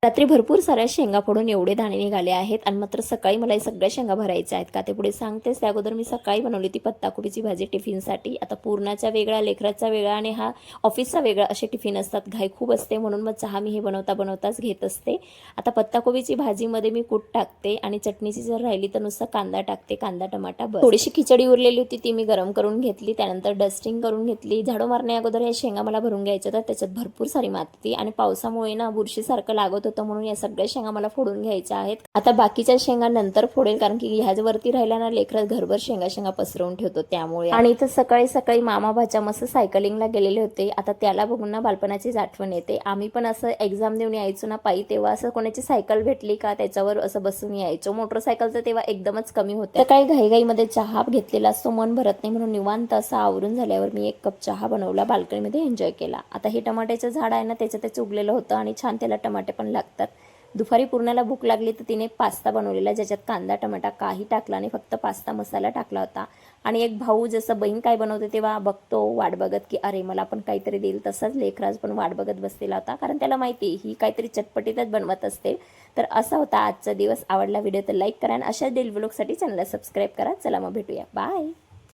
रात्री भरपूर साऱ्या शेंगा फोडून एवढे दाणे निघाले आहेत आणि मात्र सकाळी मला हे सगळ्या शेंगा भरायच्या आहेत का ते पुढे सांगतेच. त्या अगोदर मी सकाळी बनवली ती पत्ताकोबीची भाजी टिफिनसाठी. आता पूर्णाचा वेगळा, लेकराचा वेगळा आणि हा ऑफिसचा वेगळा असे टिफिन असतात. घाई खूप असते म्हणून मग चहा मी हे बनवताच घेत असते. आता पत्ताकोबीची भाजीमध्ये मी कूट टाकते आणि चटणीची जर राहिली तर नुसतं कांदा टाकते, कांदा टमाटा बस. थोडीशी खिचडी उरलेली होती ती मी गरम करून घेतली, त्यानंतर डस्टिंग करून घेतली. झाडू मारण्या अगोदर या शेंगा मला भरून घ्यायच्या होत्या, त्याच्यात भरपूर सारी माती आणि पावसामुळे ना बुरशीसारखं लागत होतं म्हणून या सगळ्या शेंगा मला फोडून घ्यायच्या आहेत. आता बाकीच्या शेंगा नंतर फोडेल कारण की ह्याच्यावरती राहिला ना लेकरं घरभर शेंगा पसरवून ठेवतो त्यामुळे. आणि इथं सकाळी सकाळी मामा भाच्या मस्त सायकलिंगला गेलेले होते. आता त्याला बघून ना बालपणाची आठवण येते. आम्ही पण असं एक्झाम देऊन यायचो ना पायी, तेव्हा असं कोणाची सायकल भेटली का त्याच्यावर असं बसून यायचो. मोटरसायकलचं तेव्हा एकदमच कमी होतं. काही घाईघाईमध्ये चहा घेतलेला असतो, मन भरत नाही म्हणून निवांत असं आवरून झाल्यावर मी 1 कप चहा बनवला, बाल्कनीमध्ये एन्जॉय केला. आता हे टमाट्याचं झाड आहे ना त्याचं उगलेलं होतं आणि छान त्याला टमाटे पण लागतात. दुपारी पूर्णाला भूक लागली तर तिने पास्ता बनवलेला, ज्याच्यात कांदा टमाटा काही टाकला नाही, फक्त पास्ता मसाला टाकला होता. आणि एक भाऊ जसं बहीण काय बनवते तेव्हा बघतो वाट बघत की अरे मला पण काहीतरी देईल, तसंच लेकराज पण वाट बघत बसलेला होता कारण त्याला माहिती ही काहीतरी चटपटीतच बनवत असते. तर असा होता आजचा दिवस. आवडला व्हिडिओ तर लाईक करा आणि अशाच डेली व्लॉगसाठी चॅनलला सबस्क्राईब करा. चला मग भेटूया, बाय.